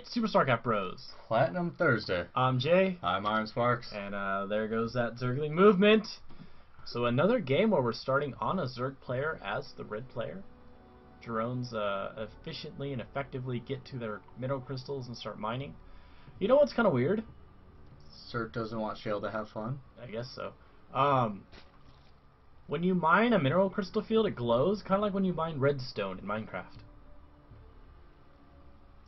It's SuperStarcraftBros. Platinum Thursday. I'm Jay. I'm Iron Sparks. And there goes that Zergling movement. So another game where we're starting on a Zerg player as the red player. Drones efficiently and effectively get to their mineral crystals and start mining. You know what's kind of weird? Zerg doesn't want Shale to have fun. I guess so. When you mine a mineral crystal field, it glows, kind of like when you mine redstone in Minecraft.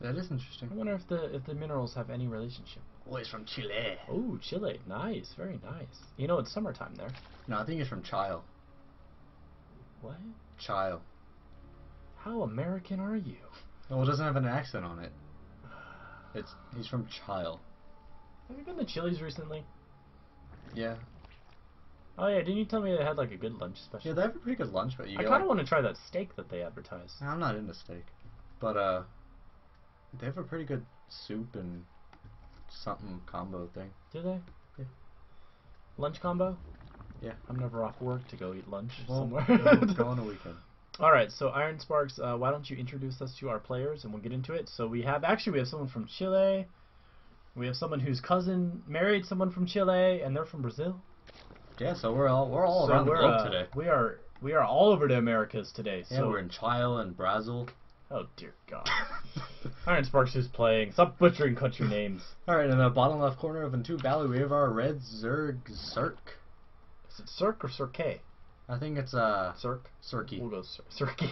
That is interesting. I wonder if the minerals have any relationship. Oh, he's from Chile. Oh, Chile. Nice. Very nice. You know, it's summertime there. No, I think he's from Chile. What? Chile. How American are you? Well, it doesn't have an accent on it. He's from Chile. Have you been to Chili's recently? Yeah. Oh yeah, didn't you tell me they had like a good lunch special? Yeah, they have a pretty good lunch, but you I kind of want to try that steak that they advertise. I'm not into steak. But, they have a pretty good soup and something combo thing. Do they? Yeah. Lunch combo? Yeah. I'm never off work to go eat lunch somewhere. Go on a weekend. Alright, so Iron Sparks, why don't you introduce us to our players and we'll get into it. So we have someone from Chile. We have someone whose cousin married someone from Chile, and they're from Brazil. Yeah, so we're all around the globe today. We are all over the Americas today. Yeah, so we're in Chile and Brazil. Oh dear God. Iron Sparks is playing. Stop butchering country names. Alright, in the bottom left corner of Entombed Valley we have our red Zerg Serke. Is it Serke or Serke? I think it's Serke? Serke. We'll go Serke.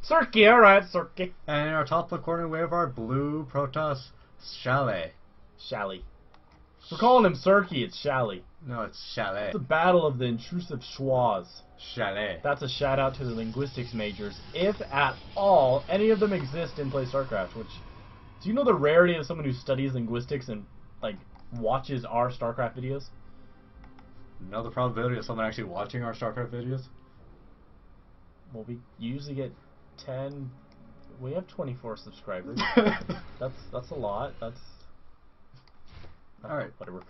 Serke, alright, Serke. And in our top left corner we have our blue Protoss Shale. Shally. We're calling him Serke, it's Shally. No, it's Shale. It's the battle of the intrusive schwas. Shale. That's a shout out to the linguistics majors, if at all any of them exist in Play StarCraft. Which, do you know the rarity of someone who studies linguistics and like watches our StarCraft videos? Know the probability of someone actually watching our StarCraft videos? Well, we usually get 10. We have 24 subscribers. That's a lot. That's alright. Whatever.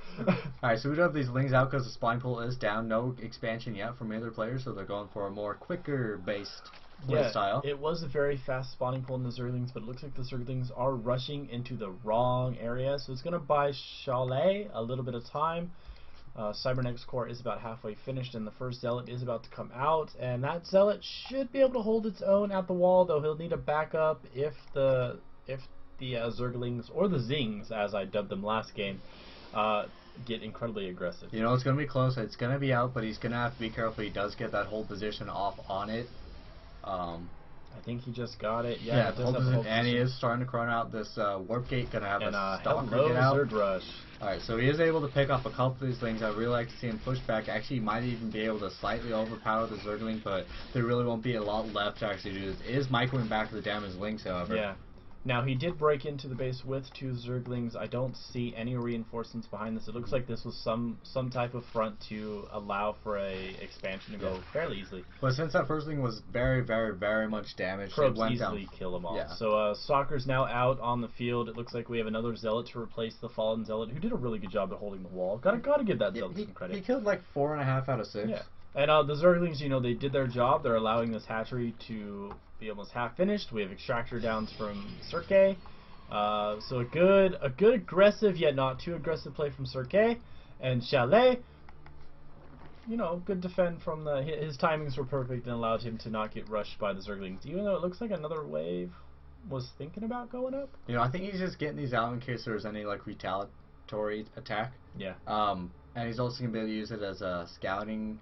Alright, so we do have these lings out because the spawning pool is down. No expansion yet from other players, so they're going for a more quicker based play style. It was a very fast spawning pool in the Zerglings, but it looks like the Zerglings are rushing into the wrong area, so it's going to buy Shale a little bit of time. Cybernetics core is about halfway finished, and the first zealot is about to come out, and that zealot should be able to hold its own at the wall, though he'll need a backup if the Zerglings, or the Zings as I dubbed them last game, get incredibly aggressive. You know, it's going to be close. It's going to be out, but he's going to have to be careful. He does get that whole position off on it. I think he just got it. Yeah, and he is starting to chrono out this warp gate. Going to have a stalker hello, get out. Zerg Rush. Alright, so he is able to pick off a couple of these things. I'd really like to see him push back. Actually, he might even be able to slightly overpower the Zergling, but there really won't be a lot left to actually do this. It is microing back the damaged links, however. Yeah. Now, he did break into the base with 2 Zerglings. I don't see any reinforcements behind this. It looks like this was some type of front to allow for a expansion to go fairly easily. But since that first thing was very, very, very much damaged, probes it went easily down. Kill them all. Yeah. So Stalker's now out on the field. It looks like we have another Zealot to replace the fallen Zealot, who did a really good job at holding the wall. Gotta give that Zealot some credit. He killed like 4.5 out of 6. Yeah. And the Zerglings, you know, they did their job. They're allowing this hatchery to be almost half finished. We have extractor downs from Serke. So a good aggressive yet not too aggressive play from Serke, and Shale, you know, good defend from his timings were perfect and allowed him to not get rushed by the Zerglings, even though it looks like another wave was thinking about going up. You know, I think he's just getting these out in case there's any like retaliatory attack. Yeah. And he's also gonna be able to use it as a scouting.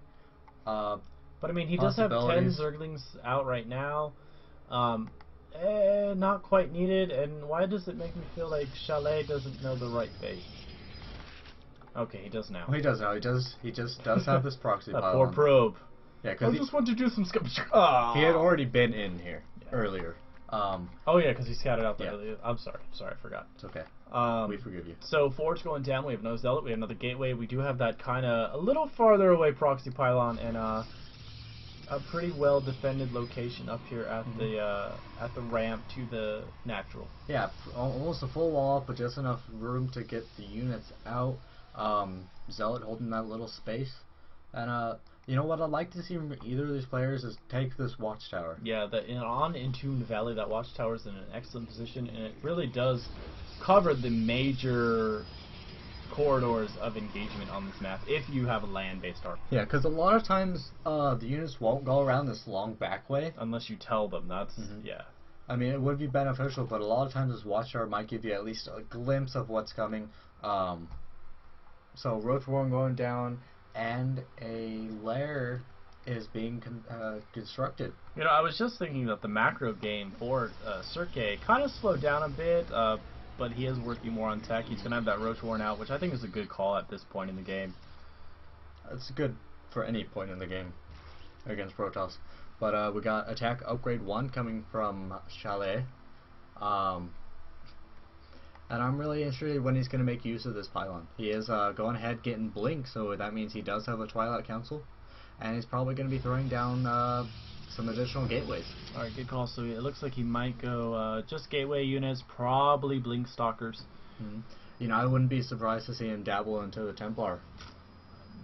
But I mean, he does have 10 Zerglings out right now. Not quite needed, and why does it make me feel like Shale doesn't know the right base? Okay, he does now. Well, he does now. He just does have this proxy that pile poor on. probe. Yeah, because I just want to do some he had already been in here earlier. Oh yeah, because he scattered out earlier. I'm sorry, I forgot. It's okay. We forgive you. So Forge going down. We have no Zealot. We have another gateway. We do have that kind of a little farther away proxy pylon, and a pretty well defended location up here at the ramp to the natural. Yeah, almost a full wall, but just enough room to get the units out. Zealot holding that little space. And you know what I'd like to see from either of these players is take this watchtower. Yeah, on Entombed Valley, that watchtower is in an excellent position, and it really does cover the major corridors of engagement on this map if you have a land-based army. Yeah, because a lot of times the units won't go around this long back way. Unless you tell them, that's, yeah. I mean, it would be beneficial, but a lot of times this watchtower might give you at least a glimpse of what's coming. So Roach Warren going down, and a lair is being constructed. You know, I was just thinking that the macro game for Serke kind of slowed down a bit, but he is working more on tech. He's going to have that Roach Warren out, which I think is a good call at this point in the game. It's good for any point in the game against Protoss. But we got attack upgrade 1 coming from Shale. And I'm really interested when he's going to make use of this pylon. He is going ahead getting Blink, so that means he does have a Twilight Council. And he's probably going to be throwing down some additional gateways. Alright, good call. So it looks like he might go just gateway units, probably Blink Stalkers. You know, I wouldn't be surprised to see him dabble into the Templar.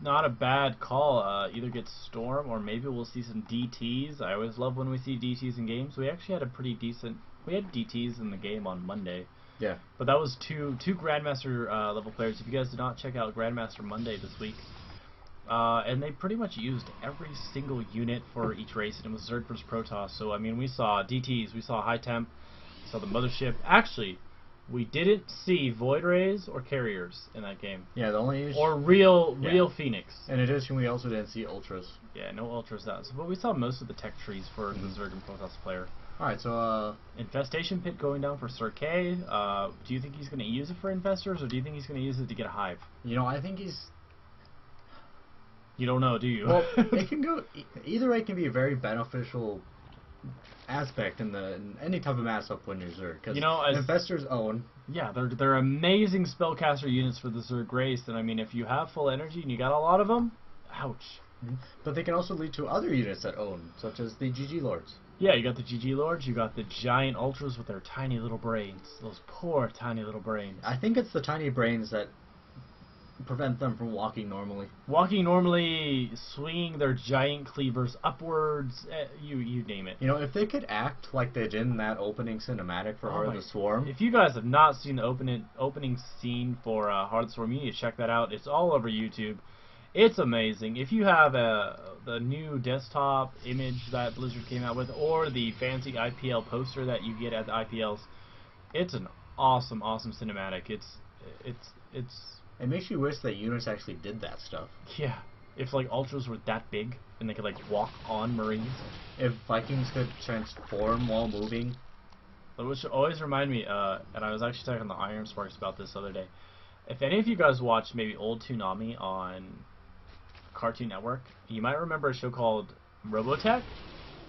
Not a bad call. Either get Storm or maybe we'll see some DTs. I always love when we see DTs in games. We actually had a pretty decent... We had DTs in the game on Monday. Yeah. But that was two Grandmaster level players. If you guys did not check out Grandmaster Monday this week, and they pretty much used every single unit for each race, and it was Zerg versus Protoss. So I mean, we saw DTs, we saw High Temp, we saw the Mothership. Actually, we didn't see Void Rays or Carriers in that game. Yeah, the only or real Phoenix. In addition, we also didn't see Ultras. Yeah, no Ultras. But we saw most of the tech trees for the Zerg and Protoss player. Alright, so Infestation Pit going down for Serke. Do you think he's going to use it for infestors, or do you think he's going to use it to get a hive? You know, I think he's... You don't know, do you? Well, it can go... Either way can be a very beneficial aspect in any type of matchup when you're Zerg. Because you know, infestors own... Yeah, they're amazing spellcaster units for the Zerg race, and I mean, if you have full energy and you got a lot of them, ouch. But they can also lead to other units that own, such as the GG Lords. Yeah, you got the GG Lords, you got the giant Ultras with their tiny little brains. Those poor tiny little brains. I think it's the tiny brains that prevent them from walking normally. Walking normally, swinging their giant cleavers upwards, you name it. You know, if they could act like they did in that opening cinematic for Heart of the Swarm. If you guys have not seen the opening scene for Heart of the Swarm, you need to check that out. It's all over YouTube. It's amazing. If you have the new desktop image that Blizzard came out with, or the fancy IPL poster that you get at the IPLs, it's an awesome cinematic. It makes you wish that units actually did that stuff. Yeah. If like Ultras were that big and they could like walk on Marines. If Vikings could transform while moving. Which always remind me, and I was actually talking to the Iron Sparks about this the other day. If any of you guys watched maybe old Toonami on Cartoon Network, you might remember a show called Robotech.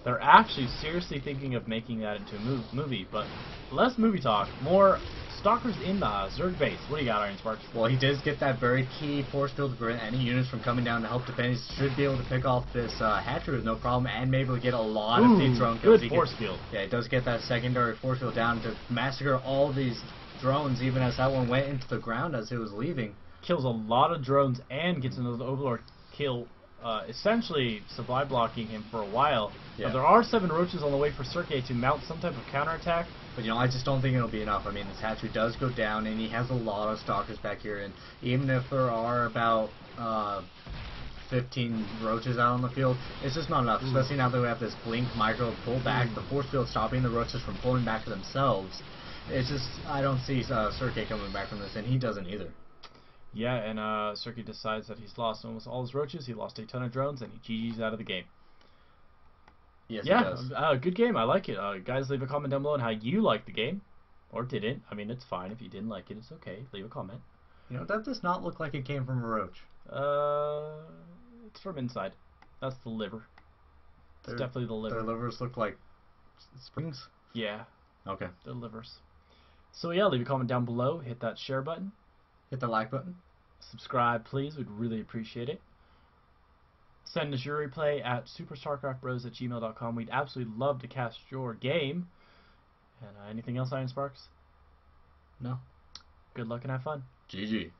They're actually seriously thinking of making that into a movie, but less movie talk, more Stalkers in the Zerg base. What do you got, Iron Sparks? Well, he does get that very key force field to prevent any units from coming down to help defend. He should be able to pick off this hatchery with no problem, and maybe able to get a lot of big drone kills. Good force field. Yeah, he does get that secondary force field down to massacre all these drones, even as that one went into the ground as it was leaving. Kills a lot of drones and gets another Overlord kill, essentially supply blocking him for a while. Yeah. Now, there are 7 roaches on the way for Serke to mount some type of counterattack. But, you know, I just don't think it'll be enough. I mean, this hatchery does go down, and he has a lot of stalkers back here, and even if there are about 15 roaches out on the field, it's just not enough, especially now that we have this blink micro pull back, the force field stopping the roaches from pulling back to themselves. It's just, I don't see Serke coming back from this, and he doesn't either. Yeah, and Serke decides that he's lost almost all his roaches, he lost a ton of drones, and he GG's out of the game. Yes, yeah, he does. Good game. I like it. Guys, leave a comment down below on how you liked the game, or didn't. I mean, it's fine if you didn't like it. It's okay. Leave a comment. You know, that does not look like it came from a roach. It's from inside. That's the liver. It's definitely the liver. Their livers look like springs? Yeah. Okay. They're livers. So yeah, leave a comment down below. Hit that share button. Hit the like button. Subscribe, please. We'd really appreciate it. Send us your replay at SuperStarcraftBros@gmail.com. We'd absolutely love to cast your game. And anything else, Iron Sparks? No. Good luck and have fun. GG.